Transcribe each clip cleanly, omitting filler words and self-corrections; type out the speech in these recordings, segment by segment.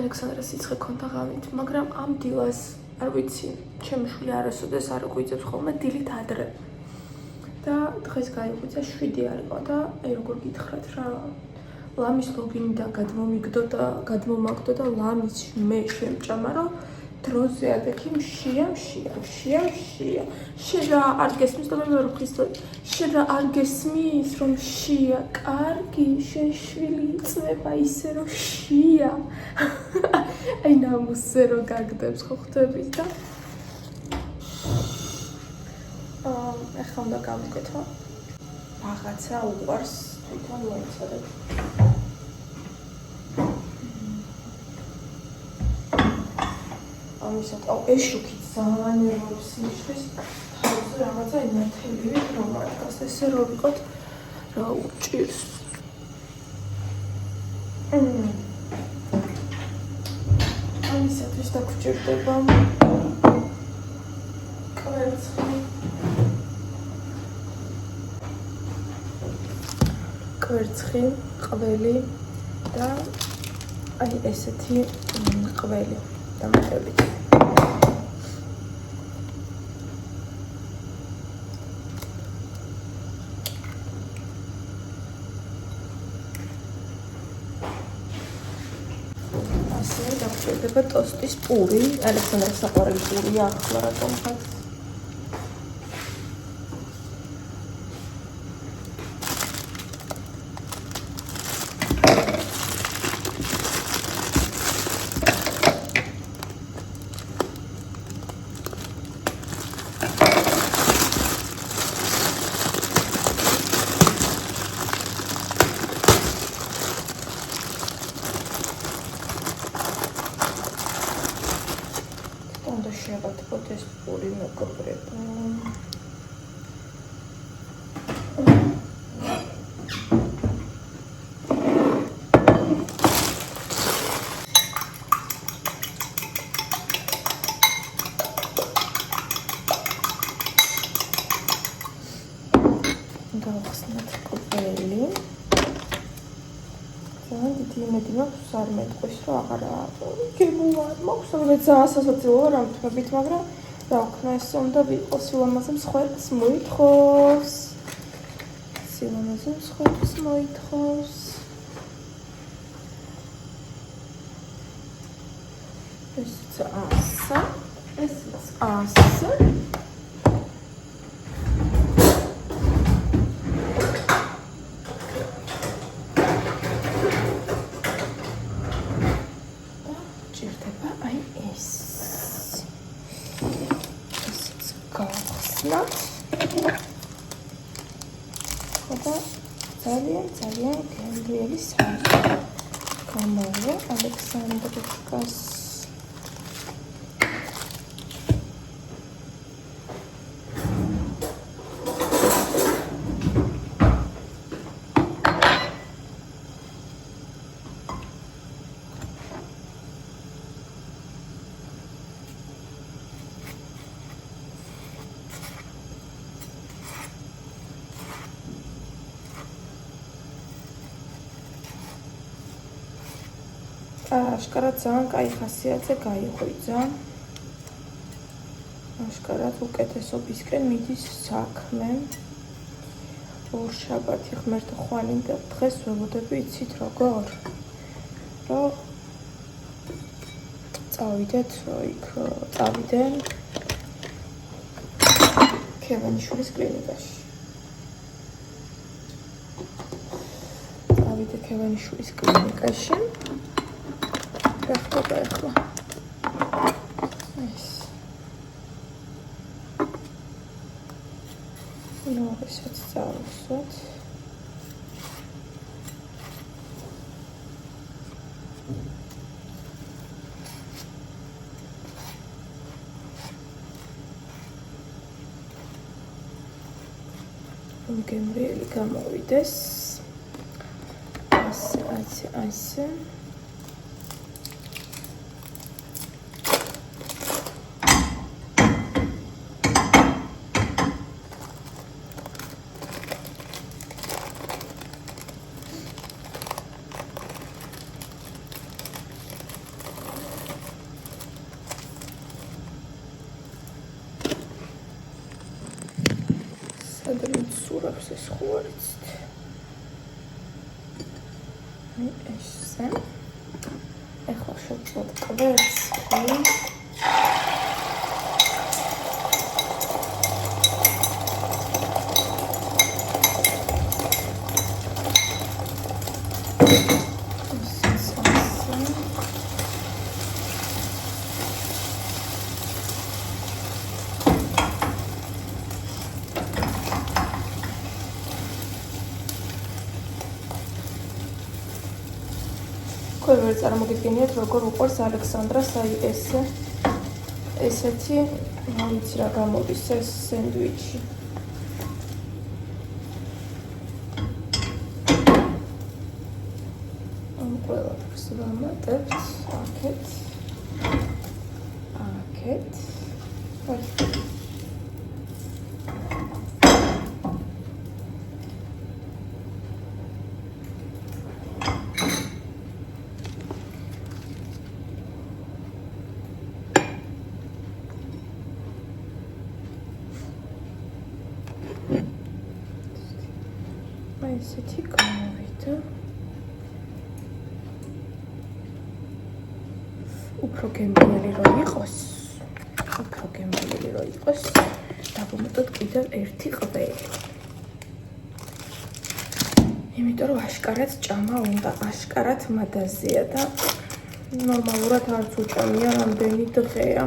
ალექსანდრას სიცხე ქონდა ღამით, მაგრამ ამ დილას არ ვიცი, ჩემი შვილი არასოდეს არ გვიძებს ხოლმე დილით ადრე. და დღეს გაიღვიძა 7 არ იყო და აი როგორ გითხრათ რა, ლამის ლოგინიდან გადმომაგდო და ლამის მე შემჭამა, რომ დროზე ადექი მშია. შენ რა არ გესმის და მე ვერ ვხისლებ. შენ რა არ გესმის რომ შია, კარგი, შენ შვილი იწვება ისე რომ შია. აი ნამუსზე რომ გაგდებს ხო ხვდებით და ახლა უნდა გავუკეთო რაღაცა უყვარს თვითონ მოიცადებ. ამისად, ეს შუქი ძალიან ეროებს ნიშნეს თავზე რაღაცა ინათელივით რომ არ დგას, ესე რომ ვიყოთ რა უჭირს. ამისათვის დაგვრჩება კვერცხი, ყველი და აი ესეთი ყველი დამატებით. ასე დაგვრჩება ტოსტის პური, ალექსანდრას საყვარელი პურია ახლა რატომ ხარ? უნდა შეავადოთ ეს პური მეგობრებო. გავხსნათ ყველი. ძალიან დიდი იმედი მაქვს არ მეტყვის რომ აღარა გემოვარ მაქვს რომ ძალიან სასაცილოა რა მთებით, მაგრამ რა ვქნა ეს უნდა ვიყოს სილამაზე მსხვერპლს მოითხოვს. ესეც ასა. ძალიან გემრიელი სამზა გამოვა ალექსანდროვკას. აშკარად ძალიან კაი ხასიათზე გაიღვიძა. აშკარად უკეთესობისკენ მიდის საქმე. ორშაბათი ღმერთო ხვანი და დღეს ველოდები იცით როგორ? რომ წავიდეთ იქ წავიდენ ქევენიშვილის კლინიკაში. წავიდე ქევენიშვილის კლინიკაში. ხდება ახლა ეს ნუ ესაც წავსვათ. გემრიელი გამოვიდეს ასე. ეს ხუარიცით. ესე. ეხლა შევწოთ კვერცხი. Ყველგან წარმოგიდგენიათ როგორ უყვარს ალექსანდრას აი ესეთი ვიცი რა გამოდის ეს სენდვიჩი. ამ ყველაფერს ვამატებთ აქეთ. ესეთი გამოვიდა. უფრო გემრიელი რო იყოს, დავუმატოთ კიდევ ერთი ყველი. იმიტომ რომ აშკარად ჭამა უნდა, აშკარად მადაზია და ნორმალურად არც უჭამია რამდენი დღეა.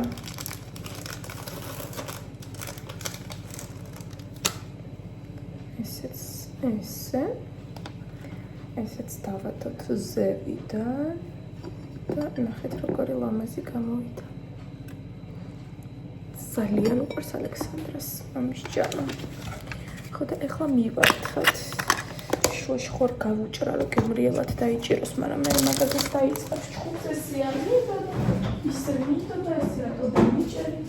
ესეც დავადოთ ზევიდან და ნახეთ როგორი ლამაზი გამოვიდა. ძალიან უყვარს ალექსანდრას ამის ჭამა. ხო და ეხლა მივართხათ. შუაში ხوار გავუჭრა რომ გემრიელად დაიჭიროს, მაგრამ მე მაგას დაიწყებს ჩხუბზე სიამოვნებდა და ისე მიდოდა ეს რატო დამიჭერი.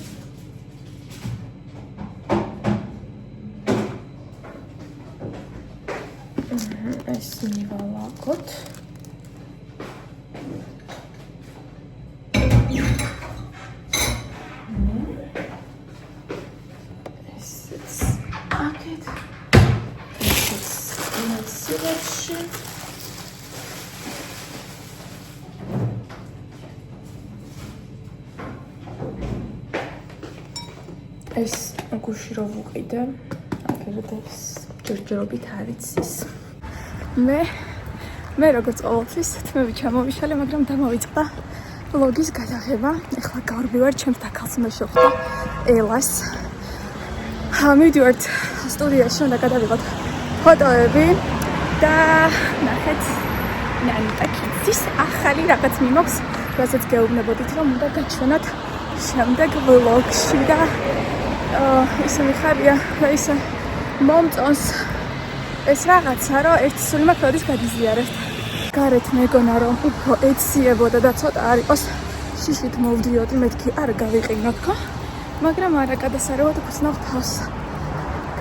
ეს მივალაგოთ. ესეც აქეთ. ესეც მასივებში. ეს გუში რო ვუყიდე, აგერდეს ჯერჯერობით არ იცის. მე როგორც ყოველთვის თმები ჩამოვიშალე, მაგრამ დამოვიწყდა ვლოგის გადაღება. ეხლა გავარბივარ ჩემს დაქალს უნდა შევხვდა ელას. მივდივართ სტუდიაში, უნდა გადავიღოთ ფოტოები და ნახეთ ნანიტა კიცის ახალი რაღაც მიმოქვს, რასაც გეუბნებოდით რომ უნდა გაჩვენოთ შემდეგ ვლოგში და ისე მიხარია და ისე მომწონს ეს რაღაცა, რომ ერთი სული მაქვს როდის გადიზიარებთ. გარეთ მეგონა რომ უფრო ეციებოდა და ცოტა არ იყოს შიშით მოვდიოდი, მეთქი არ გავიყინოთ ხო? მაგრამ არა გადასარევად გწნავ თავს.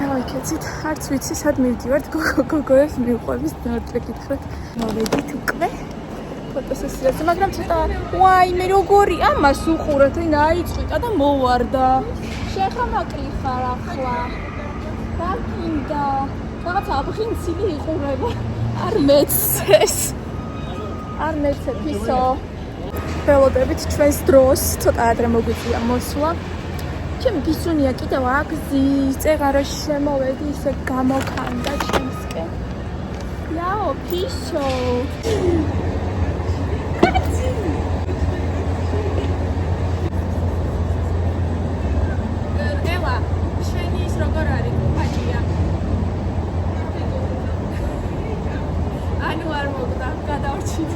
გავიქეცით, არც ვიცი სად მივდივართ, გოგოებს მივყვების დარტყი გითხრათ. მოვედით უკვე ფოტოსესიაზე, მაგრამ ცოტა ვაიმე როგორი ამას უყურეთ, აიწვიტა და მოვარდა. შეხა მაკლიხარ ახლა. ბაკინდა რაღაცა აფხინცილი იყურება. არ მეცეს. არ მეცეფისო. ველოდებით ჩვენს დროს ცოტა ადრე მოგვიწია მოსვლა. ჩემი გისუნია კიდევ აგზის, წეღარაში შემოვედი, ისე გამოკანდა ჩემსკენ. იაო, ფისო. ელა, შენი ის როგორ არის, კუპაჭია? ანუ არ მოგდა, გადავრჩით.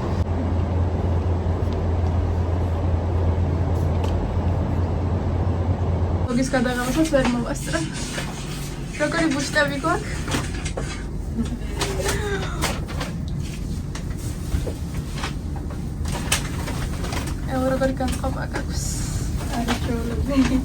ოგის გადაღებასაც ვერ მოვასწრე. როგორი ბუშტები გვაქვს? როგორი განწყობა გაქვს? არის ჩვეულები.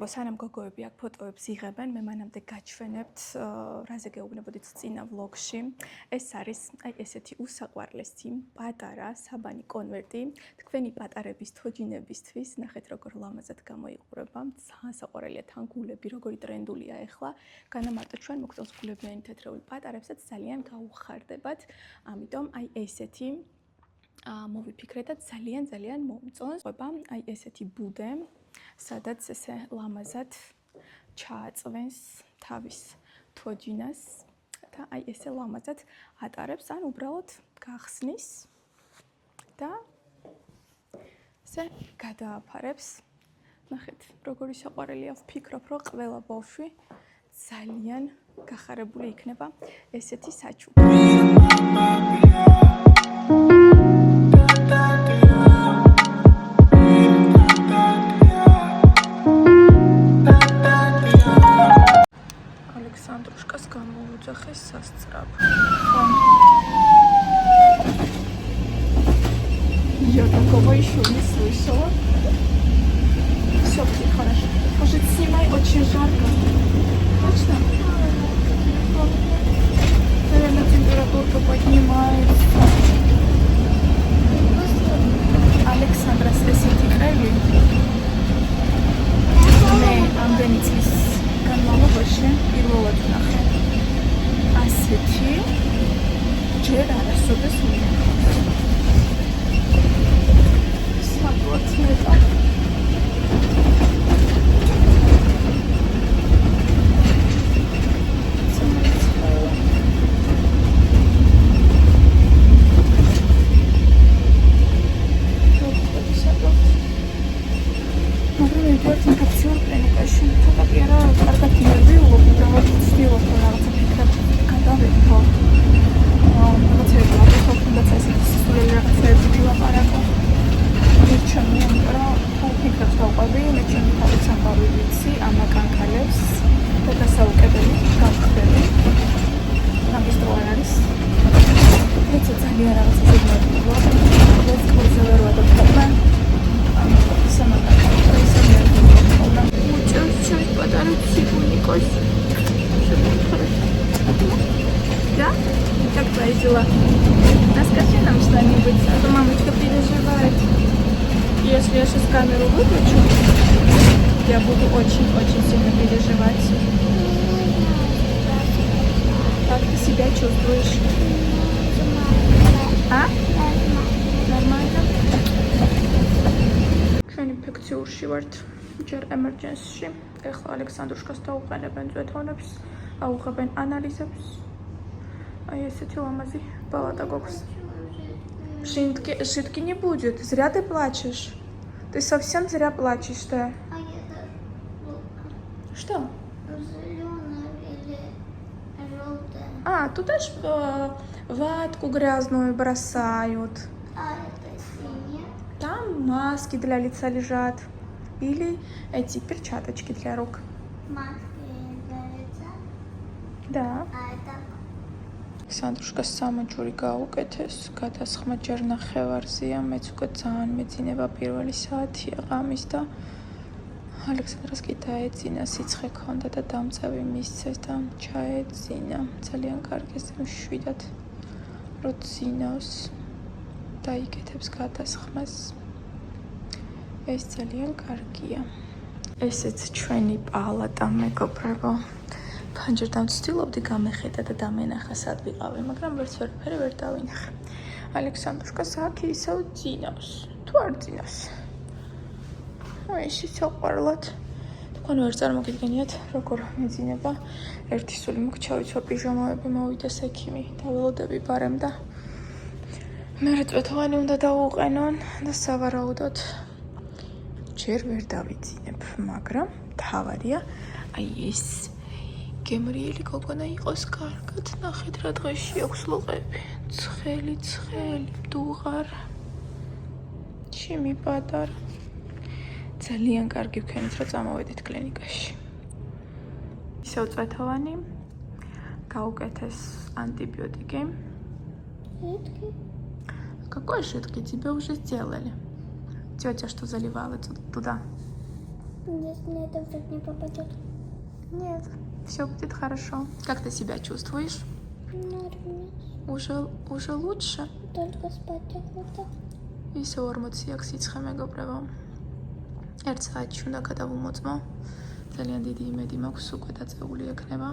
სანამ გოგოები აქ ფოტოებს იღებენ, მე მანამდე გაჩვენებთ, რაზე გეუბნებოდით წინა ვლოგში. ეს არის აი ესეთი უსაყვარლესი პატარა საბანი კონვერტი. თქვენი პატარების თოჯინებისთვის, ნახეთ როგორ ლამაზად გამოიყურება. ძალიან საყვარელია თან გულები, როგორი ტრენდულია ახლა. განა მარტო ჩვენ მოგწონს გულებიანი თეთრეული პატარებსაც ძალიან გაუხარდებათ. ამიტომ აი ესეთი მოვიფიქრე და ძალიან მომწონს. აი ესეთი ბუდე, სადაც ესე ლამაზად ჩააწვენს თავის თოჯინას და აი ესე ლამაზად ატარებს, ან უბრალოდ გახსნის და ესე გადააფარებს. ნახეთ, როგორი საყვარელია, ვფიქრობ, რომ ყველა ბავშვი ძალიან გახარებული იქნება ესეთი საჩუქრით. ალექსანდრუშკას გამოუძახეს სასწრაფო. Я такого еще не слышала. Все будет хорошо. Может, снимай, очень жарко. Точно? Наверное, температурка поднимается. Александра, слезите крови. Мы анденитис. განმავლობაში პირველად ვნახე ასეთი ჯერ არასოდეს ვნახე. საკუთარ ნეტა. Да? Как твои дела? Расскажи нам что-нибудь, а то мамочка переживает. Если я сейчас камеру выключу, я буду очень сильно переживать. Как ты себя чувствуешь? А? Нормально? ჩვენი ფექციურში ვართ, ჯერ ემერჯენსში. ეხლა ალექსანდრუშკას დაუყენებენ ძვეთონებს, აუღებენ ანალიზებს. Ай, ესეთი ламази палата გვაქვს. Жидки не будет. Зря ты плачешь. Ты совсем зря плачешь, да? Что? Зеленое или желтое. Туда ж ватку грязную бросают. А это синее. Там маски для лица лежат. Или эти перчаточки для рук. Маски для лица. Да. А это ალექსანდრუშკას სამაჯური გაუკეთეს, გადასხმა ჯერ ნახევარზეა, მეც უკვე ძალიან მეძინება პირველი საათია ღამის და ალექსანდრას კი დაეძინა, სიცხე ჰქონდა და დამწევი მისცეს და ჩაეძინა. ძალიან კარგი მშვიდად რო ძინავს და იკეთებს გადასხმას. ეს ძალიან კარგია. ესეც ჩვენი პალატა, მეგობრებო. Πανჯერთან ვცდილობდი გამეხედა და დამენახა სად ვიყავი, მაგრამ ვერაფერი ვერ დავინახე. ალექსანდრუშკას აქ ისევ ძინავს. თუ არ ძინავს. ისე საყვარლად. თქვენ ვერ წარმოგიდგენიათ, როგორ მეძინება. ერთი სული მოგჩავიცვა პიჟამავები მოვიდეს ექიმი, დაველოდები ბარემ და მერე წვეთოვანი უნდა დაუყენონ და სავარაუდოდ ჯერ ვერ დავიძინებ, მაგრამ თავარია აი ეს გემრიელი გოგონა იყოს კარგად. ნახეთ რა დღეში აქვს ლოყები. ცხელი, მდუღარ. ჩემი პატარა. ძალიან კარგი ვქენით, რომ წამოვედით კლინიკაში. ისევ წვეთოვანი. გაუკეთეს антибиотики. Какой жидкий? Тебе уже сделали. Тетя что заливала туда? Здесь мне это вдруг не попадет. Нет, все будет хорошо. Как ты себя чувствуешь? Нормально. Уже лучше? Только спать охота. ისევ 40-ක් სიცხე მეგობრებო. 1 საათში უნდა გადავუმოწმო. ძალიან დიდი იმედი მაქვს უკვე დაწეული ექნება.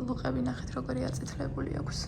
ლუყები ნახეთ როგორი აწითლებული აქვს.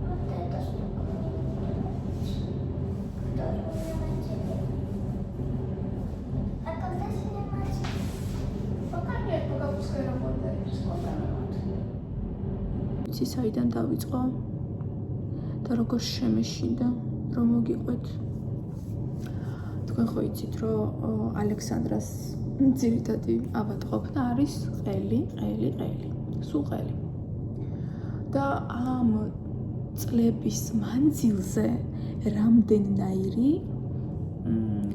Вот это штука мне нравится. Которую я надела. А когда снимать? Пока нет, пока пускай работает. იცი საიდან დავიწყო და როგორ შემეშინდა რომ მოგიყვეთ. თქვენ ხო იცით რომ ალექსანდრას ძირითადი ავადმყოფნა არის ყელი. სულ ყელი. და ამ წლების მანძილზე რამდენნაირი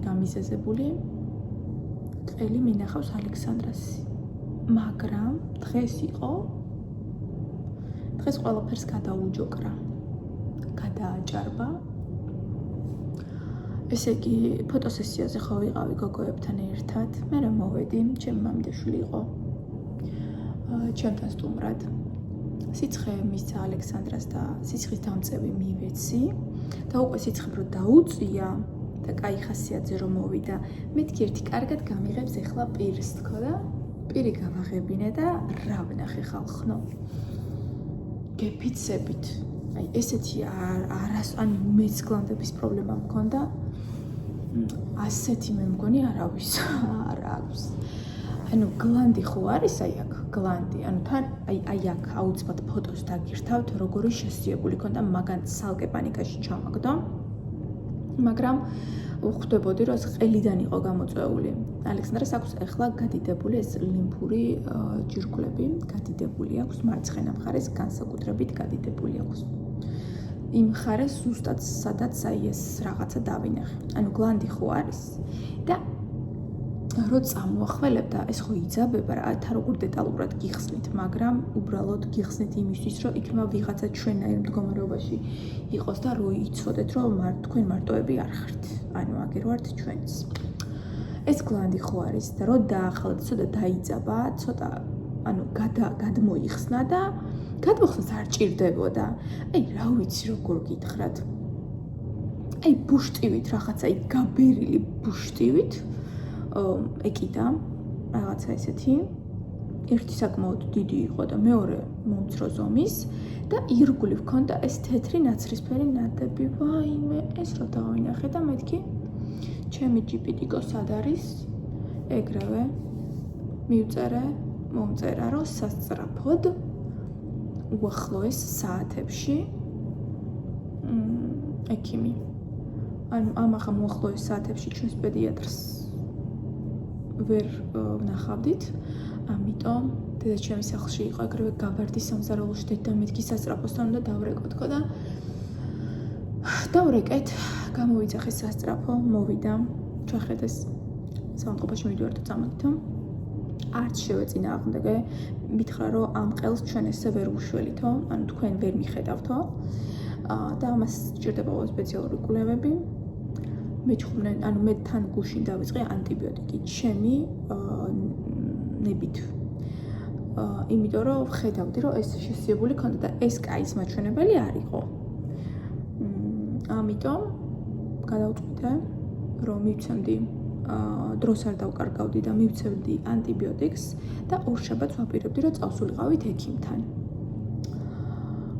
გამიზეზებული ყელი მინახავს ალექსანდრას. მაგრამ დღეს ყველაფერს გადაუჯოკრა, გადააჭარბა. ესე იგი, ფოტოსესიაზე ხო ვიყავი გოგოებთან ერთად. მე რა მოვედი, ჩემი მამიდაშვილი იყო ჩემთან სტუმრად. სიცხე მისცა ალექსანდრას და სიცხის დამწევი მივეცი და უკვე სიცხემ რო დაუწია და კაი ხასიათზე რომ მოვიდა, მეთქი ერთი კარგად გამიღებს ეხლა პირს თქო და პირი გავაღებინე და რა ვნახე ხალხნო. გეფიცებით. აი ესეთი ან მეც გლანდების პრობლემა მქონდა. ასეთი მე მგონი არავის არ აქვს. ანუ გლანდი ხო არის აი აქ, გლანდი. ანუ თან აი აქ აუცბად ფოტოს დაგირთავთ, როგორი შესიებული ქონდა, მაგან ცალკე პანიკაში ჩამაგდო. მაგრამ ხვდებოდი რომ ყელიდან იყო გამოწვეული. ალექსანდრას აქვს ეხლა გადიდებული ეს ლიმფური ჯირკვლები, გადიდებული აქვს მარცხენა მხარეს, განსაკუთრებით გადიდებული აქვს. იმ მხარეს ზუსტად სადაც აი ეს რაღაცა დავინახე. ანუ გლანდი ხო არის და რო წამოახველებ და ეს ხო იძაბება რა, თა როგორ დეტალურად გიხსნით, მაგრამ უბრალოდ გიხსნით იმისთვის, რომ იქნება ვიღაცა ჩვენაირ მდგომარეობაში იყოს და რო იცოდეთ, რომ თქვენ მარტოები არ ხართ. ანუ აგერ ვართ ჩვენც. ეს გლანდი ხო არის და რო დაახალეთ, ცოტა დაიძაბა, ცოტა ანუ გადმოიხსნა და გადმოხსნას არ ჭირდებოდა. აი რა ვიცი როგორ გითხრათ. აი ბუშტივით რაღაცა, აი გაბერილი ბუშტივით ეკიდა რაღაცა ესეთი. ერთი საკმაოდ დიდი იყო და მეორე მომცრო ზომის და ირგვლივ ჰქონდა ეს თეთრი ნაცრისფერი ნადები. ვაიმე, ეს რა დავინახე და მეთქი ჩემი ჯიპიტიკო სად არის? ეგრევე მივწერე, მომწერა რომ სასწრაფოდ უახლოეს საათებში ექიმი. ანუ ამახა უახლოეს საათებში ჩვენს პედიატრს ვერ ვნახავდით, ამიტომ დედაჩემის სახლში იყო ეგრევე გაბარდის სამზარეულოში და მეთქი სასწრაფოსთან უნდა დავრეკო თქო და დავრეკეთ, გამოვიძახეს სასწრაფო, მოვიდა, ჩახედეს სამწყობაში მივიდივართ და წამოდითო. არც შევეწინააღმდეგე, მითხრა რომ ამ ყელს ჩვენ ესე ვერ უშველითო, ანუ თქვენ ვერ მიხედავთო და ამას სჭირდება სპეციალური კვლევები. მეჩხუბნენ, ანუ მე თან გუშინ დავიწყე ანტიბიოტიკი ჩემი ნებით. იმიტომ რომ ხედავდი რომ ეს შესიებული ქონდა და ეს კაის მაჩვენებელი არ იყო. ამიტომ გადავწყვიტე რომ მივცემდი დროს არ დავკარგავდი და მივცემდი ანტიბიოტიკს და ორშაბათს ვაპირებდი რომ წავსულიყავით ექიმთან.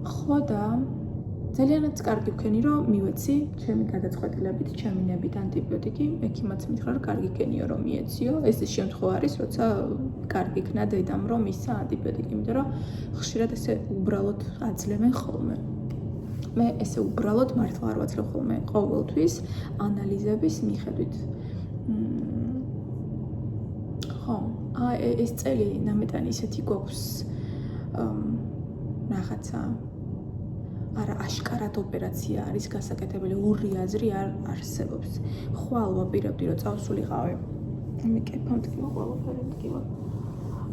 ხო და ძალიანაც კარგი ვქენი, რომ მივეცი ჩემი გადაწყვეტილებით, ჩემი ნებით ანტიბიოტიკი, ექიმაც მითხრა, რომ კარგი გენიო რომ მიეციო. ეს ის შემთხვევა არის, როცა კარგი იქნა დედამ რომ მისცა ანტიბიოტიკი, იმიტომ რომ ხშირად ესე უბრალოდ აძლევენ ხოლმე. მე ესე უბრალოდ მართლა არ ვაძლევ ხოლმე ყოველთვის ანალიზების მიხედვით. ხო, ეს წელი ნამეტანი ისეთი გვაქვს რაღაცა არა აშკარად ოპერაცია არის გასაკეთებელი, ორი აზრი არ არსებობს. ხვალ ვაპირებდი რომ წავსულიყავი. მე კეფონტკივა ყველაფერი მткиვა.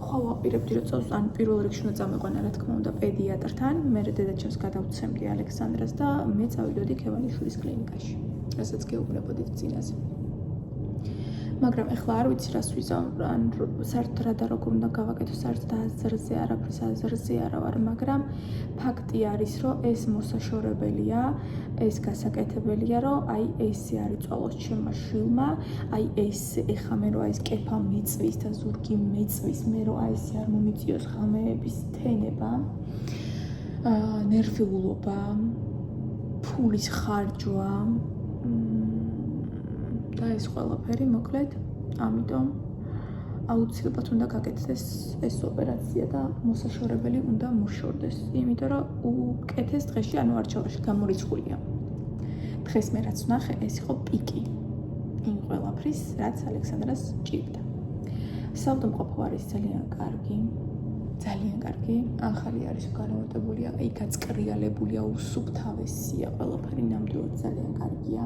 ხვალ ვაპირებდი რომ წავს, ან პირველ რიგში უნდა წამეყვანა რა თქმა უნდა პედიატრთან, მე დედაჩემს გადავცემდი ალექსანდრას და მე წავიდოდი ქევანიშვილის კლინიკაში, რასაც გეუბნებოდით წინაზე. მაგრამ ეხლა არ ვიცი რას ვიზამ, ან საერთოდ რა და როგორ უნდა გავაკეთო, საერთოდ აზრზე არაფრის აზრზე არა ვარ, მაგრამ ფაქტი არის, რომ ეს მოსაშორებელია, ეს გასაკეთებელია, რომ აი ესე არ იწვალოს ჩემმა შვილმა, აი ეს ეხა მე რომ აი ეს კეფა მიწვის და ზურგი მეწვის, მე რომ აი ესე არ მომიწიოს ღამეების თენება, ნერვიულობა, ფულის ხარჯვა და ეს ყველაფერი მოკლედ, ამიტომ აუცილებლად უნდა გაკეთდეს ეს ოპერაცია და მოსაშორებელი უნდა მუშორდეს, იმიტომ რომ უკეთეს დღეში, ანუ არჩევაში გამორიცხულია. დღეს მე რაც ვნახე, ეს იყო პიკი იმ ყველაფრის, რაც ალექსანდრას ჭირდა. საავადმყოფო არის ძალიან კარგი, ახალი არის განმარტებულია, აი გაწკრიალებულია, უსუფთავესია, ყველაფერი ნამდვილად ძალიან კარგია.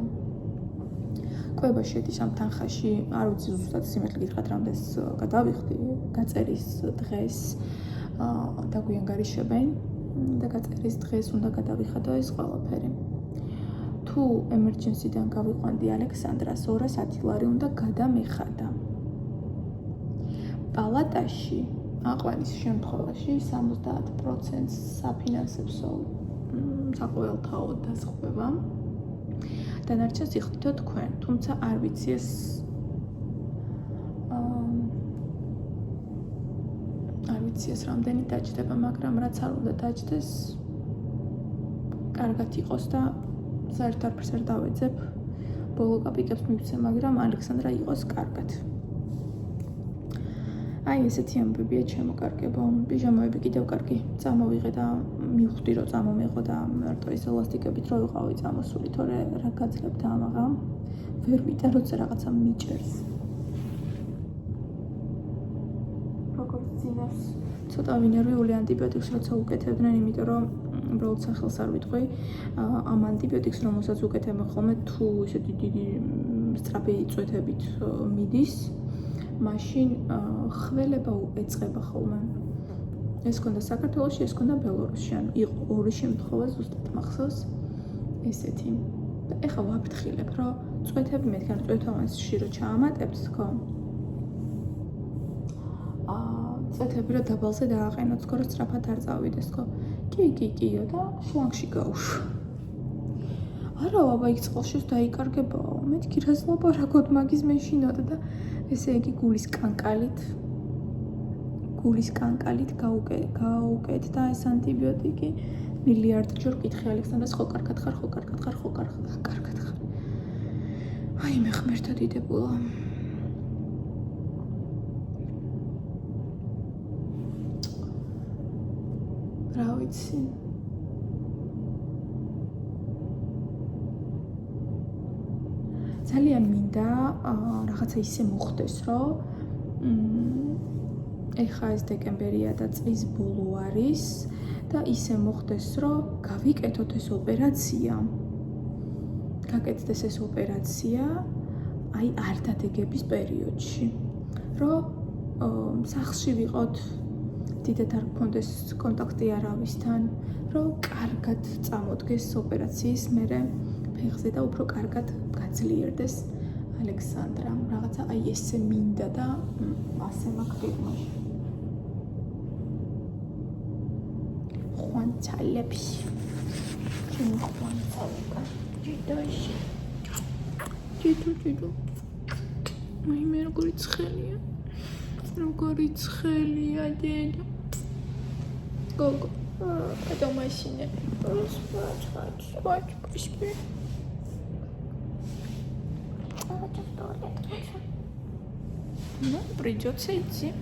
კვება შედის ამ თანხაში, არ ვიცი ზუსტად სიმართლე გითხრათ, რამდენს გადავიხდი გაწერის დღეს და გვიან გარიშებენ და გაწერის დღეს უნდა გადავიხადო ეს ყველაფერი. თუ ემერჯენსიდან გავიყვანდი ალექსანდრას 210 ლარი უნდა გადამეხადა. პალატაში აყვანის შემთხვევაში 70% საფინანსებსო საყოველთაო დასხდება. დანარჩენს იხდიდო თქვენ, თუმცა არ ვიცი ეს რამდენი დაჯდება, მაგრამ რაც არ უნდა დაჯდეს, კარგად იყოს და საერთოდ არაფერს არ დავეძებ. ბოლო კაპიკებს მივცე, მაგრამ ალექსანდრა იყოს კარგად. აი ესეთი ამბებია ჩემო-კარგებო. პიჟამოები კიდევ კარგი წამოვიღე და მივხვდი რომ წამომეღო და მარტო ეს ელასტიკებით რო ვიყავი წამოსული, თორე რა გაძლევდა ამაღა. ვერ ვიტან როცა რაღაცა მიჭერს. როგორც წინას ცოტა ვინერვიული ანტიბიოტიკს როცა უკეთებდნენ, იმიტომ რომ უბრალოდ სახელს არ ვიტყვი, ამ ანტიბიოტიკს რომელსაც უკეთებენ ხოლმე თუ ესეთი დიდი სწრაფი წვეთებით მიდის, მაშინ ხველება ეწყება ხოლმე. ეს ქონდა საქართველოში, ეს ქონდა ბელორუსში, ანუ იყო ორი შემთხვევა ზუსტად მახსოვს ესეთი. და ეხლა ვაფრთხილებ, რომ წვეთები მეთქან წვეთოვანში რო ჩაამატებთ თქო. წვეთები რო დაბალზე დააყენოთ თქო, რომ სწრაფად არ წავიდეს თქო. კიო და შლანგში გაუშვა. არა, აბა იქ წყალშიც დაიკარგებაო. მეთქი რას ლაპარაკობ მაგის მეშინოდა და ესე იგი გულის კანკალით გაუკეთ და ეს ანტიბიოტიკი მილიარდჯერ ვკითხე ალექსანდრას, ხო კარგად ხარ. აი მე ღმერთო დიდებულა. რა ვიცი. ძალიან მინდა რაღაცა ისე მოხდეს, რომ ეხა ეს დეკემბერია და წლის ბოლო არის და ისე მოხდეს, რომ გავიკეთოთ ეს ოპერაცია. გაკეთდეს ეს ოპერაცია აი არ დადეგების პერიოდში. რომ სახლში ვიყოთ, დიდად არ გქონდეს კონტაქტი არავისთან, რომ კარგად წამოდგეს ოპერაციის მერე ფეხზე და უფრო კარგად გაძლიერდეს ალექსანდრა. რაღაცა აი ესე მინდა და ასე მაქვს გეგმაში. ხვანცალებს. ჩემი ხვანცალება. ჯიდოში. ჯიდო. აი მე როგორი ცხელია დედა. გოგო. Потом машине. Спать хочу. Спать, поспи. Я хочу в туалет. Ну, придется идти.